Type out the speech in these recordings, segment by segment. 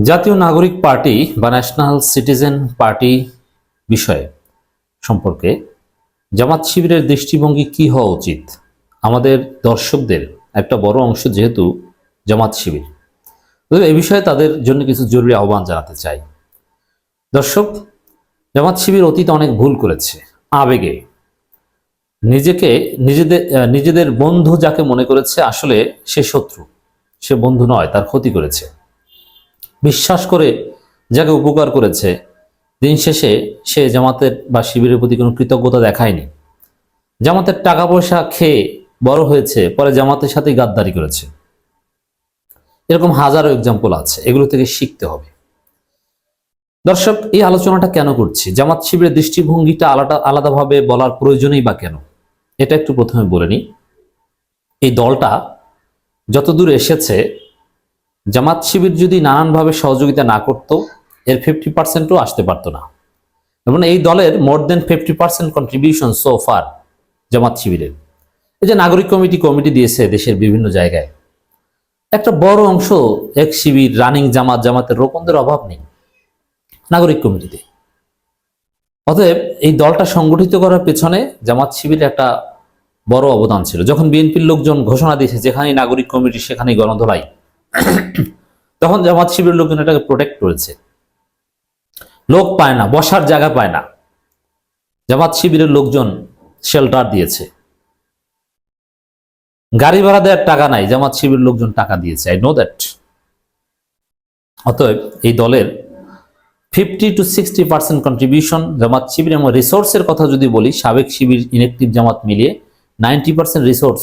জাতীয় নাগরিক পার্টি বা ন্যাশনাল সিটিজেন পার্টি বিষয়ে সম্পর্কে জামাত শিবিরের দৃষ্টিভঙ্গি কি হওয়া উচিত? আমাদের দর্শকদের একটা বড় অংশ যেহেতু জামাত শিবির, এই বিষয়ে তাদের জন্য কিছু জরুরি আহ্বান জানাতে চাই। দর্শক, জামাত শিবির অতীতে অনেক ভুল করেছে। আবেগে নিজেকে নিজেদের বন্ধু যাকে মনে করেছে, আসলে সে শত্রু, সে বন্ধু নয়, তার ক্ষতি করেছে। বিশ্বাস করে যাকে উপকার করেছে, দিন শেষে সে জামাতের বা শিবিরের প্রতি কোনো কৃতজ্ঞতা দেখায়নি। জামাতের টাকা পয়সা খেয়ে বড় হয়েছে, পরে জামাতের সাথে গাদ্দারি করেছে। এরকম হাজারো এক্সাম্পল আছে, এগুলো থেকে শিখতে হবে। দর্শক, এই আলোচনাটা কেন করছি? জামাত শিবিরের দৃষ্টিভঙ্গিটা আলাদাভাবে বলার প্রয়োজনই বা কেন, এটা একটু প্রথমে বলে নিই। এই দলটা যতদূর এসেছে, জামাত শিবির যদি নানানভাবে সহযোগিতা না করত, এর 50%ও আসতে পারত না। এবং এই দলের মোর দেন 50% কন্ট্রিবিউশন সো ফার জামাত শিবিরের। এই যে নাগরিক কমিটি দিয়েছে দেশের বিভিন্ন জায়গায়, একটা বড় অংশ এক শিবির, রানিং জামাতের রোপণদের অভাব নেই নাগরিক কমিটিতে। অতএব এই দলটা সংগঠিত করার পেছনে জামাত শিবিরের একটা বড় অবদান ছিল। যখন বিএনপির লোকজন ঘোষণা দিয়েছে যেখানেই নাগরিক কমিটি সেখানেই গণধোলাই, তখন জামাত শিবিরের লোকজন এটাকে প্রোটেক্ট করেছে। লোক পায় না, বসার জায়গা পায় না, জামাত শিবিরের লোকজন শেল্টার দিয়েছে। গাড়ি ভাড়া দেওয়ার টাকা নাই, জামাত শিবিরের লোকজন টাকা দিয়েছে। I know that. অতএব এই দলের 50-60% কন্ট্রিবিউশন জামাত শিবির। এবং রিসোর্সের কথা যদি বলি, সাবেক শিবির, ইনএক্টিভ জামাত মিলিয়ে 90% রিসোর্স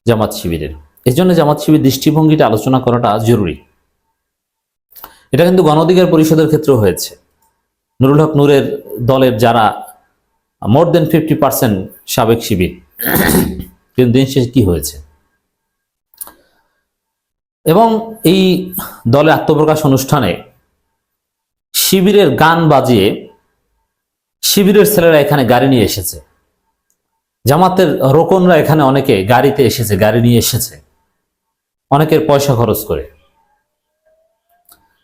জামাত শিবিরের। এই জন্য জামাত শিবির দৃষ্টিভঙ্গিটা আলোচনা করাটা জরুরি। এটা কিন্তু গণ অধিকার পরিষদের ক্ষেত্রেও হয়েছে। নুরুল হক নূরের দলের যারা মোর দেন 50% সাবেক শিবির, কিন্তু দিন শেষে কি হয়েছে? এবং এই দলের আত্মপ্রকাশ অনুষ্ঠানে শিবিরের গান বাজিয়ে শিবিরের ছেলেরা এখানে গাড়ি নিয়ে এসেছে, জামাতের রোকনরা এখানে অনেকে গাড়িতে এসেছে, গাড়ি নিয়ে এসেছে, অনেকের পয়সা খরচ করে।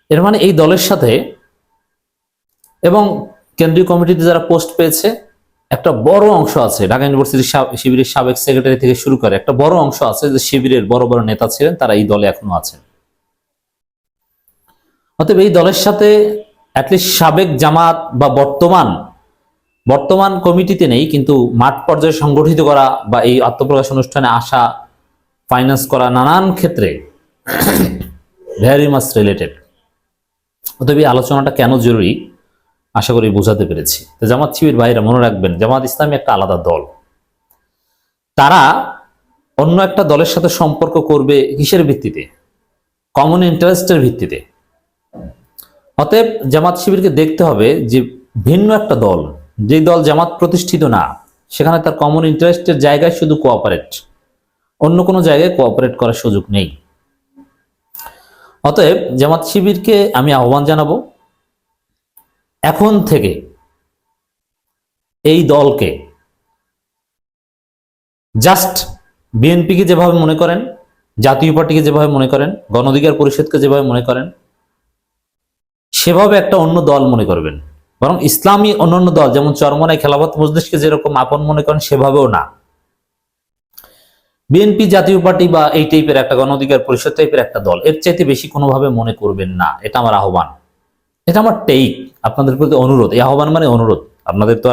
এর মানে এই দলের সাথে, এবং কেন্দ্রীয় কমিটিতে যারা পোস্ট পেয়েছে, একটা বড় অংশ আছে ঢাকা ইউনিভার্সিটির শিবিরের সাবেক সেক্রেটারি থেকে শুরু করে একটা বড় অংশ আছে যে শিবিরের বড় বড় নেতা ছিলেন, তারা এই দলে এখনো আছেন। অতএব এই দলের সাথে অ্যাটলিস্ট সাবেক জামাত বা বর্তমান কমিটিতে নেই, কিন্তু মাঠ পর্যায়ে সংগঠিত করা বা এই আত্মপ্রকাশ অনুষ্ঠানে আসা, ফাইন্যান্স করা, নানান ক্ষেত্রে ভেরি মাচ রিলেটেড। অতএব এই আলোচনাটা কেন জরুরি আশা করি বোঝাতে পেরেছি। তো জামাত শিবির ভাইরা মনে রাখবেন, জামাত ইসলামী একটা আলাদা দল। তারা অন্য একটা দলের সাথে সম্পর্ক করবে কিসের ভিত্তিতে? কমন ইন্টারেস্টের ভিত্তিতে। অতএব জামাত শিবিরকে দেখতে হবে যে ভিন্ন একটা দল, যে দল জামাত প্রতিষ্ঠিত না, সেখানে তার কমন ইন্টারেস্টের জায়গায় শুধু কোঅপারেট, অন্য কোনো জায়গায় কোঅপারেট করার সুযোগ নেই। অতএব জামাত শিবিরকে আমি আহ্বান জানাবো, এখন থেকে এই দলকে জাস্ট বিএনপিকে যেভাবে মনে করেন, জাতীয় পার্টিকে যেভাবে মনে করেন, গণ অধিকার পরিষদকে যেভাবে মনে করেন, সেভাবে একটা অন্য দল মনে করবেন। বরং ইসলামী অন্যান্য দল যেমন চরমনাই খেলাফত মজলিসকে যেরকম আপন মনে করেন, সেভাবেও না। বিএনপি, জাতীয় পার্টি বা এই টাইপের একটা গণ অধিকার পরিষদ টাইপের একটা দল, এর চাইতে বেশি কোনোভাবে মনে করবেন না। এটা আমার আহ্বান, এটা আমার টেক, আপনাদের প্রতি অনুরোধ। এই আহ্বান মানে অনুরোধ, আপনাদের তো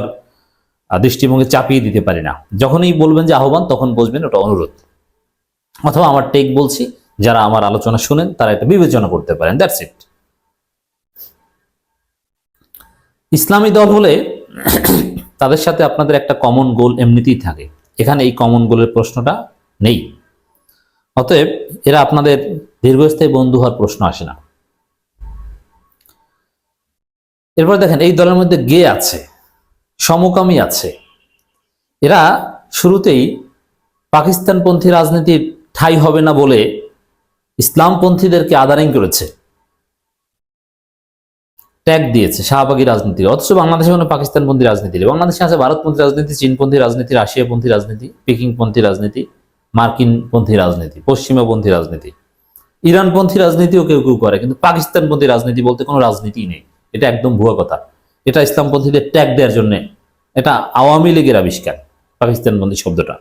আর দৃষ্টিভঙ্গি চাপিয়ে দিতে পারি না। যখনই বলবেন যে আহ্বান, তখন বুঝবেন ওটা অনুরোধ, অথবা আমার টেক বলছি। যারা আমার আলোচনা শুনেন তারা এটা বিবেচনা করতে পারেন। That's it. ইসলামী দল হলে তাদের সাথে আপনাদের একটা কমন গোল এমনিতেই থাকে, এখানে এই কমন গোলের প্রশ্নটা নেই। অতএব এরা আপনাদের দীর্ঘস্থায়ী বন্ধু হওয়ার প্রশ্ন আসে না। এরপর দেখেন, এই দলের মধ্যে গে আছে, সমকামী আছে। এরা শুরুতেই পাকিস্তানপন্থী রাজনীতির ঠাঁই হবে না বলে ইসলামপন্থীদেরকে আদারিং করেছে, ট্যাগ দিয়েছে শাহবাগী রাজনীতি। অথচ বাংলাদেশে কোনো পাকিস্তানপন্থী রাজনীতি নেই। বাংলাদেশে আছে ভারতপন্থী রাজনীতি, চীনপন্থী রাজনীতি, রাশিয়াপন্থী রাজনীতি, পিকিংপন্থী রাজনীতি, মার্কিনপন্থী রাজনীতি, পশ্চিমাপন্থী রাজনীতি। ইরানপন্থী রাজনীতিও কেউ কেউ করে, কিন্তু পাকিস্তানপন্থী রাজনীতি বলতে কোনো রাজনীতি নেই। এটা একদম ভুয়া কথা। এটা ইসলামপন্থীদের ট্যাগ দেওয়ার জন্য, এটা আওয়ামী লীগের আবিষ্কার, পাকিস্তানপন্থী শব্দটা,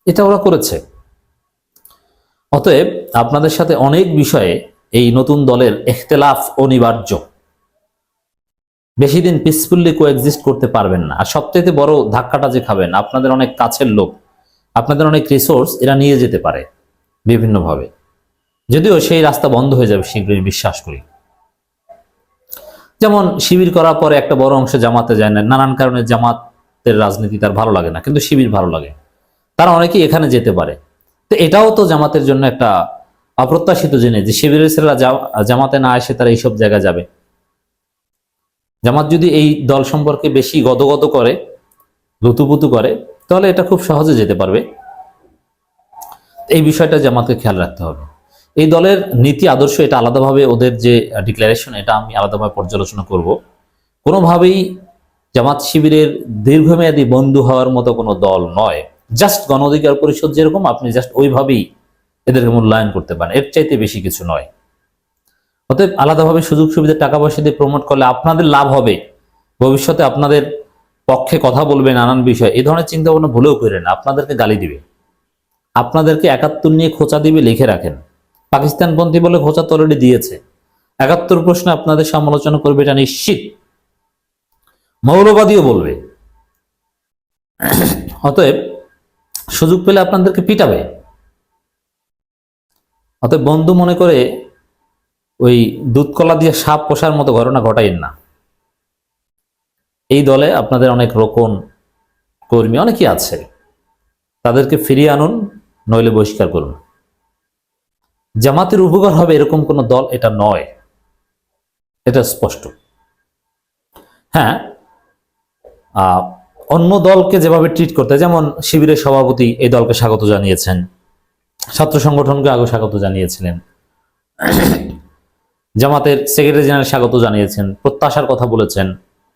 এটা ওরা করেছে। অতএব আপনাদের সাথে অনেক বিষয়ে এই নতুন দলের ইখতিলাফ অনিবার্য। বেশি দিন পিসফুলি কোএক্সিস্ট করতে পারবেন না। আর সবচেয়ে বড় ধাক্কাটা যে খাবেন, আপনাদের অনেক কাছের লোক, আপনাদের অনেক রিসোর্স এরা নিয়ে যেতে পারে বিভিন্নভাবে, যদিও সেই রাস্তা বন্ধ হয়ে যাবে শীঘ্রই, বিশ্বাস করি। যেমন শিবির করার পরে একটা বড় অংশ জামাতে যায় না, নানান কারণে জামাতের রাজনীতি তার ভালো লাগে না, কিন্তু শিবির ভালো লাগে, তারা অনেকেই এখানে যেতে পারে। তো এটাও তো জামাতের জন্য একটা অপ্রত্যাশিত জিনিস যে শিবিরের ছেলেরা জামাতে না এসে তারা এইসব জায়গায় যাবে। জামাত যদি এই দল সম্পর্কে বেশি গদগদ করে, লুতুপুতু করে, তাহলে এটা খুব সহজে যেতে পারবে। এই বিষয়টা জামাতকে খেয়াল রাখতে হবে। এই দলের নীতি আদর্শ এটা আলাদাভাবে, ওদের যে ডিক্লারেশন এটা আমি আলাদাভাবে পর্যালোচনা করব। কোনোভাবেই জামাত শিবিরের দীর্ঘমেয়াদী বন্ধু হওয়ার মতো কোনো দল নয়। জাস্ট গণ অধিকার পরিষদ যেরকম, আপনি জাস্ট ওইভাবেই এদেরকে মূল্যায়ন করতে পারেন, এর চাইতে বেশি কিছু নয়। অতএব আলাদাভাবে সুযোগ সুবিধা টাকা পয়সা দিয়ে প্রমোট করলে আপনাদের লাভ হবে, ভবিষ্যতে আপনাদের পক্ষে কথা বলবে নানান বিষয়, এই ধরনের চিন্তা ভাবনা ভুলেও করেন না। আপনাদেরকে গালি দিবে, আপনাদেরকে ৭১ নিয়ে খোঁচা দিবে, লিখে রাখেন। পাকিস্তানপন্থী বলে খোঁচা তো অলরেডি দিয়েছে। ৭১ প্রশ্নে আপনাদের সমালোচনা করবে, এটা নিশ্চিত। মৌলবাদীও বলবে। অতএব সুযোগ পেলে আপনাদেরকে পিটাবে। অতএব বন্ধু মনে করে ওই দুধ কলা দিয়ে সাপ পোষার মতো ঘটনা ঘটাইন না। এই দলে আপনাদের অনেক রোকন কর্মী অনেকেই আছে, তাদেরকে ফিরিয়ে আনুন, নইলে বহিষ্কার করুন। জামাতের উপকার হবে এরকম কোন দল এটা নয়, এটা স্পষ্ট। হ্যাঁ, অন্য দলকে যেভাবে ট্রিট করতে, যেমন শিবিরের সভাপতি এই দলকে স্বাগত জানিয়েছেন, ছাত্র সংগঠনকে আগে স্বাগত জানিয়েছিলেন, জামাতের সেক্রেটারি জেনারেল স্বাগত জানিয়েছেন, প্রত্যাশার কথা বলেছেন,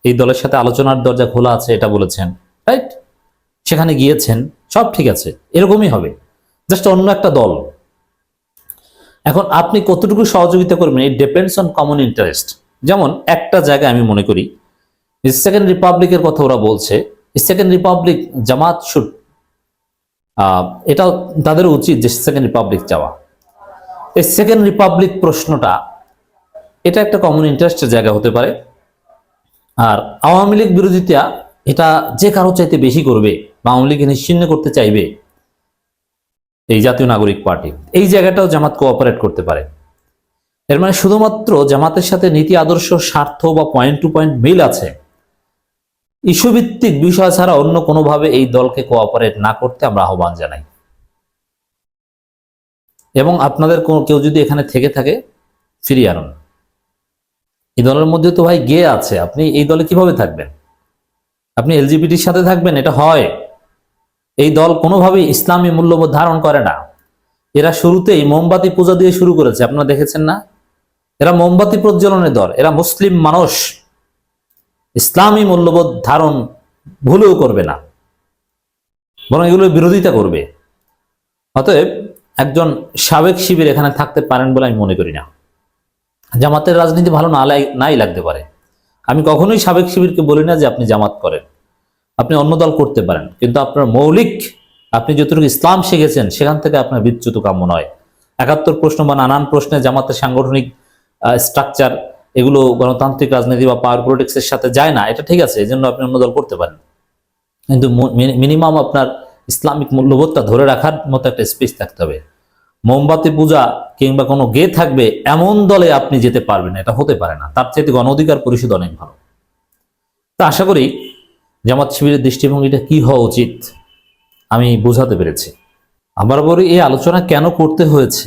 এই দলের সাথে আলোচনার দরজা খোলা আছে এটা বলেছেন, রাইট? সেখানে গিয়েছেন, সব ঠিক আছে, এরকমই হবে, জাস্ট অন্য একটা দল। এখন আপনি কতটুকু সহযোগিতা করবেন, it depends on common interest. যেমন একটা জায়গায় আমি মনে করি সেকেন্ড রিপাবলিকের কথা ওরা বলছে, সেকেন্ড রিপাবলিক জামাত শুড, এটা তাদের উচিত যে সেকেন্ড রিপাবলিক চাওয়া। এই সেকেন্ড রিপাবলিক প্রশ্নটা, এটা একটা কমন ইন্টারেস্টের জায়গা হতে পারে। আর আওয়ামী লীগ বিরোধিতা এটা যে কারো চাইতে বেশি করবে বা আওয়ামী লীগকে নিশ্চিহ্ন করতে চাইবে এই জাতীয় নাগরিক পার্টি, এই জায়গাটাও জামাত কোঅপারেট করতে পারে। এর মানে শুধুমাত্র জামাতের সাথে নীতি আদর্শ স্বার্থ বা পয়েন্ট টু পয়েন্ট মিল আছে, ইস্যুভিত্তিক বিষয় ছাড়া অন্য কোনোভাবে এই দলকে কোঅপারেট না করতে আমরা আহ্বান জানাই। এবং আপনাদের কেউ যদি এখানে থেকে থাকে, ফিরিয়ে আনুন। এই দলের মধ্যে তো ভাই গে আছে, আপনি এই দলে কিভাবে থাকবেন? আপনি এলজিবিটির সাথে থাকবেন? এটা হয়? এই দল কোনোভাবেই ইসলামী মূল্যবোধ ধারণ করে না। এরা শুরুতেই মোমবাতি পূজা দিয়ে শুরু করেছে, আপনারা দেখেছেন না? এরা মোমবাতি প্রজ্বলনের দল, এরা মুসলিম মানুষ, ইসলামী মূল্যবোধ ধারণ ভুলেও করবে না, বরং এগুলোর বিরোধিতা করবে। অতএব একজন সাবেক শিবির এখানে থাকতে পারেন বলে আমি মনে করি না। জামাতের রাজনীতি ভালো নাই লাগতে পারে, আমি কখনোই সাবেক শিবিরকে বলি না যে আপনি জামাত করেন, আপনি অন্য দল করতে পারেন, কিন্তু আপনার মৌলিক, আপনি যতটুকু ইসলাম শিখেছেন সেখান থেকে আপনার বিচ্যুত কাম্য নয়। ৭১ প্রশ্ন বা নানান প্রশ্নে জামাতের সাংগঠনিক স্ট্রাকচার, এগুলো গণতান্ত্রিক রাজনীতি বা পাওয়ার পলিটিক্সের সাথে যায় না, এটা ঠিক আছে, এই জন্য আপনি অন্য দল করতে পারেন, কিন্তু মিনিমাম আপনার ইসলামিক মূল্যবোধটা ধরে রাখার মতো একটা স্পেস থাকতে হবে। মোমবাতি পূজা কিংবা কোনো গে থাকবে এমন দলে আপনি যেতে পারবেন, এটা হতে পারে না। তার চাইতে গণ অধিকার পরিষদ অনেক ভালো। তা আশা করি জামাত শিবিরের দৃষ্টিভঙ্গিটা কি হওয়া উচিত আমি বোঝাতে পেরেছি। আবার বলি, এই আলোচনা কেন করতে হয়েছে?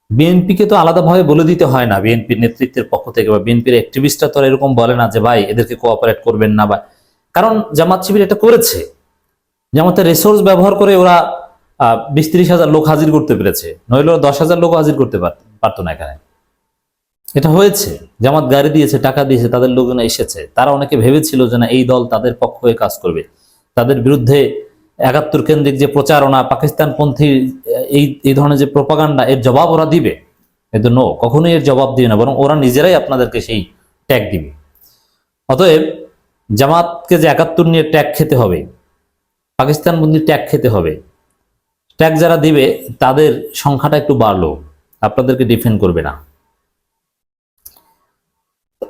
বিএনপিকে তো আলাদাভাবে বলে দিতে হয় না, বিএনপির নেতৃত্বের পক্ষ থেকে বা বিএনপির অ্যাক্টিভিস্টরা তো এরকম বলে না যে ভাই এদেরকে কোঅপারেট করবেন না, বা কারণ জামাত শিবির এটা করেছে, জামাতের রিসোর্স ব্যবহার করে ওরা ২০-৩০ হাজার লোক হাজির করতে পেরেছে, নইলে ১০,০০০ লোক হাজির করতে পারতো না এখানে। এটা হয়েছে, জামাত গাড়ি দিয়েছে, টাকা দিয়েছে, তাদের লোকজন এসেছে। তারা অনেকে ভেবেছিল যে না এই দল তাদের পক্ষ হয়ে কাজ করবে, তাদের বিরুদ্ধে একাত্তর কেন্দ্রিক যে প্রচারণা, পাকিস্তানপন্থী এই এই ধরনের যে প্রোপাগান্ডা, এর জবাব ওরা দিবে? কিন্তু নো, কখনোই এর জবাব দিবে না, বরং ওরা নিজেরাই আপনাদেরকে সেই ট্যাগ দিবে। অতএব জামাতকে যে 71 নিয়ে ট্যাগ খেতে হবে, পাকিস্তানপন্থী ট্যাগ খেতে হবে, ট্যাগ যারা দিবে তাদের সংখ্যাটা একটু বাড়লো, আপনাদেরকে ডিফেন্ড করবে না।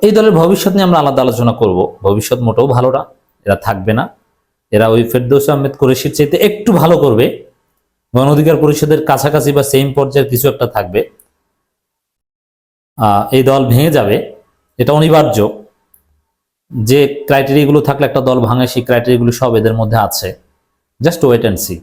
এই দলের ভবিষ্যৎ নিয়ে আমরা আলাদা আলোচনা করব। ভবিষ্যৎ মোটেও ভালো না, এরা থাকবে না। এরা ওই ফেরদৌস আহমেদ কুরেশির চাইতে একটু ভালো করবে, গণ অধিকার পরিষদের কাছাকাছি বা সেম পর্যায়ের কিছু একটা থাকবে। এই দল ভেঙে যাবে, এটা অনিবার্য। যে ক্রাইটেরিয়াগুলো থাকলে একটা দল ভাঙে, সেই ক্রাইটেরিয়াগুলো সব এদের মধ্যে আছে। Just wait and C.